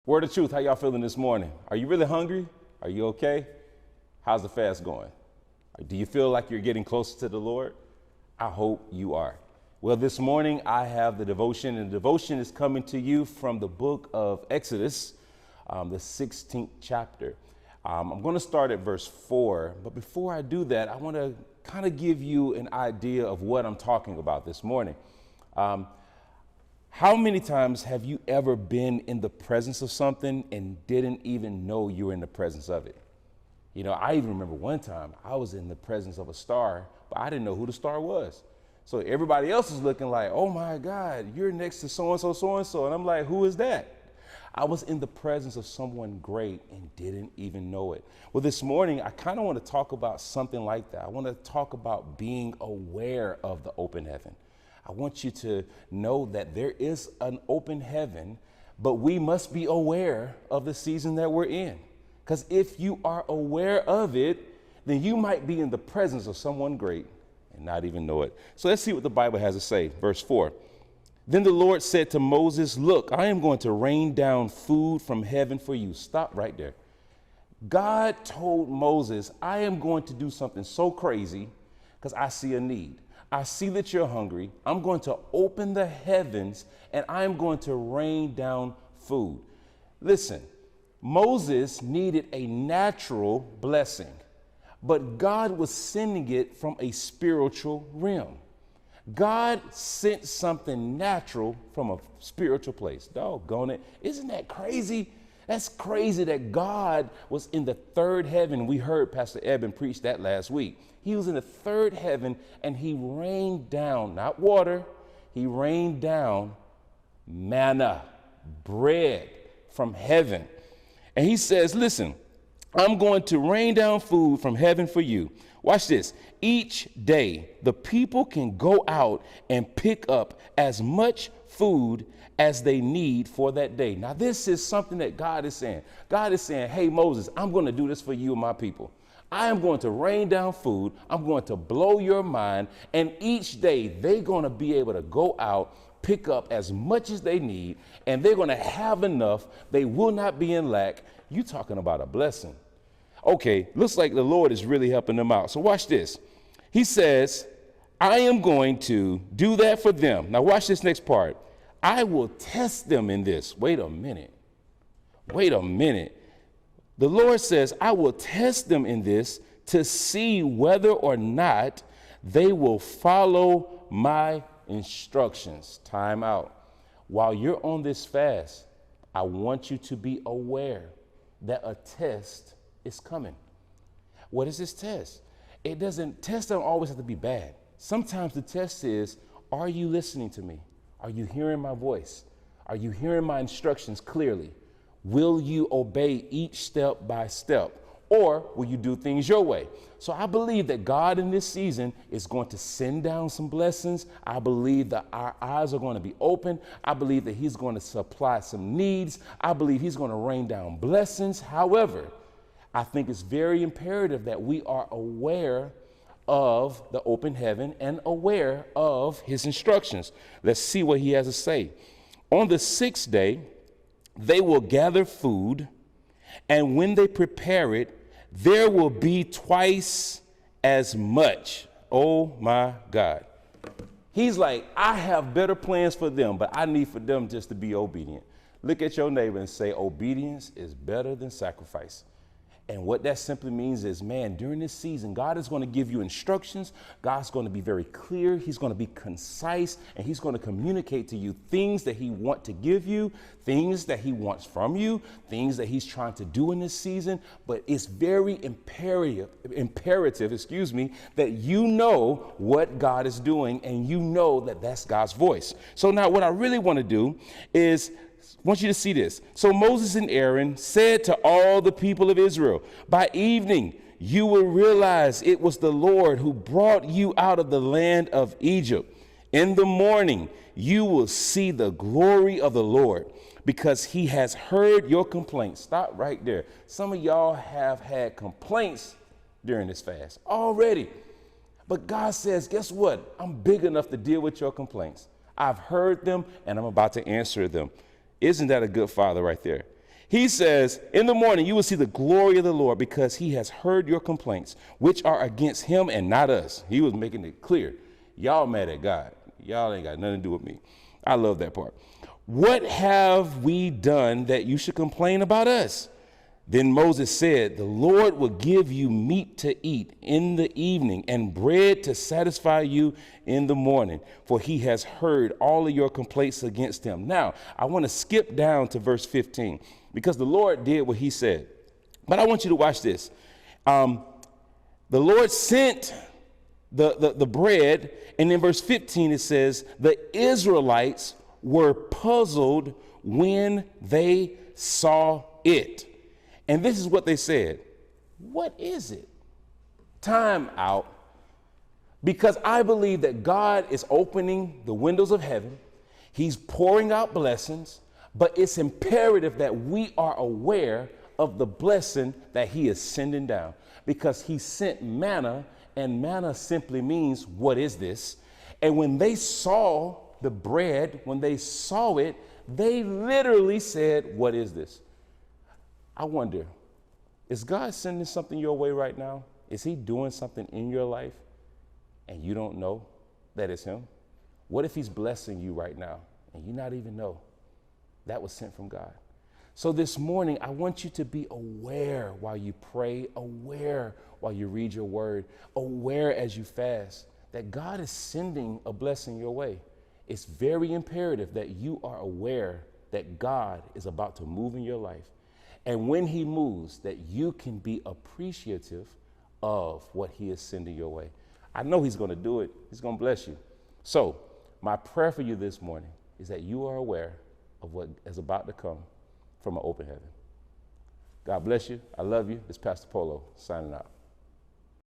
Word of truth, how y'all feeling this morning? Are you really hungry? Are you okay? How's the fast going? Do you feel like you're getting closer to the Lord? I hope you are. Well, this morning I have the devotion, and the devotion is coming to you from the book of Exodus, the 16th chapter. I'm going to start at verse 4, but before I do that, I want to kind of give you an idea of what I'm talking about this morning. How many times have you ever been in the presence of something and didn't even know you were in the presence of it? You know, I even remember one time I was in the presence of a star, but I didn't know who the star was. So everybody else is looking like, oh my God, you're next to so-and-so, so-and-so. And I'm like, who is that? I was in the presence of someone great and didn't even know it. Well, this morning, I kind of want to talk about something like that. I want to talk about being aware of the open heaven. I want you to know that there is an open heaven, but we must be aware of the season that we're in. Because if you are aware of it, then you might be in the presence of someone great and not even know it. So let's see what the Bible has to say. Verse 4. Then the Lord said to Moses, look, I am going to rain down food from heaven for you. Stop right there. God told Moses, I am going to do something so crazy because I see a need. I see that you're hungry. I'm going to open the heavens and I'm going to rain down food. Listen, Moses needed a natural blessing, but God was sending it from a spiritual realm. God sent something natural from a spiritual place. Doggone it. Isn't that crazy? That's crazy that God was in the third heaven. We heard Pastor Eben preach that last week. He was in the third heaven and he rained down, not water, he rained down manna, bread from heaven. And he says, listen, I'm going to rain down food from heaven for you. Watch this. Each day, the people can go out and pick up as much food as they need for that day. Now, this is something that God is saying. God is saying, hey, Moses, I'm going to do this for you and my people. I am going to rain down food. I'm going to blow your mind. And each day they're going to be able to go out, pick up as much as they need, and they're going to have enough. They will not be in lack. You talking about a blessing. Okay, looks like the Lord is really helping them out. So watch this. He says, I am going to do that for them. Now watch this next part. I will test them in this. Wait a minute. The Lord says, I will test them in this to see whether or not they will follow my instructions. Time out. While you're on this fast, I want you to be aware that a test is coming. What is this test? Tests don't always have to be bad. Sometimes the test is, are you listening to me? Are you hearing my voice? Are you hearing my instructions clearly? Will you obey each step by step? Or will you do things your way? So I believe that God in this season is going to send down some blessings. I believe that our eyes are going to be open. I believe that he's going to supply some needs. I believe he's going to rain down blessings. However, I think it's very imperative that we are aware of the open heaven and aware of his instructions. Let's see what he has to say. On the sixth day, they will gather food, and when they prepare it, there will be twice as much. Oh my God. He's like, I have better plans for them, but I need for them just to be obedient. Look at your neighbor and say, obedience is better than sacrifice. And what that simply means is, man, during this season, God is going to give you instructions. God's going to be very clear. He's going to be concise, and he's going to communicate to you things that he wants to give you, things that he wants from you, things that he's trying to do in this season. But it's very imperative, that you know what God is doing, and you know that that's God's voice. So now what I really want to do is I want you to see this. So Moses and Aaron said to all the people of Israel, by evening, you will realize it was the Lord who brought you out of the land of Egypt. In the morning, you will see the glory of the Lord because he has heard your complaints. Stop right there. Some of y'all have had complaints during this fast already. But God says, guess what? I'm big enough to deal with your complaints. I've heard them and I'm about to answer them. Isn't that a good father right there? He says, in the morning you will see the glory of the Lord because he has heard your complaints, which are against him and not us. He was making it clear. Y'all mad at God. Y'all ain't got nothing to do with me. I love that part. What have we done that you should complain about us? Then Moses said, the Lord will give you meat to eat in the evening and bread to satisfy you in the morning, for he has heard all of your complaints against him. Now, I want to skip down to verse 15 because the Lord did what he said. But I want you to watch this. The Lord sent the bread, and in verse 15 it says, the Israelites were puzzled when they saw it. And this is what they said. What is it? Time out. Because I believe that God is opening the windows of heaven. He's pouring out blessings, but it's imperative that we are aware of the blessing that he is sending down, because he sent manna, and manna simply means, what is this? And when they saw the bread, when they saw it, they literally said, what is this? I wonder, is God sending something your way right now? Is he doing something in your life and you don't know that it's him? What if he's blessing you right now and you not even know that was sent from God? So this morning, I want you to be aware while you pray, aware while you read your word, aware as you fast, that God is sending a blessing your way. It's very imperative that you are aware that God is about to move in your life. And when he moves, that you can be appreciative of what he is sending your way. I know he's going to do it. He's going to bless you. So my prayer for you this morning is that you are aware of what is about to come from an open heaven. God bless you. I love you. This is Pastor Polo signing out.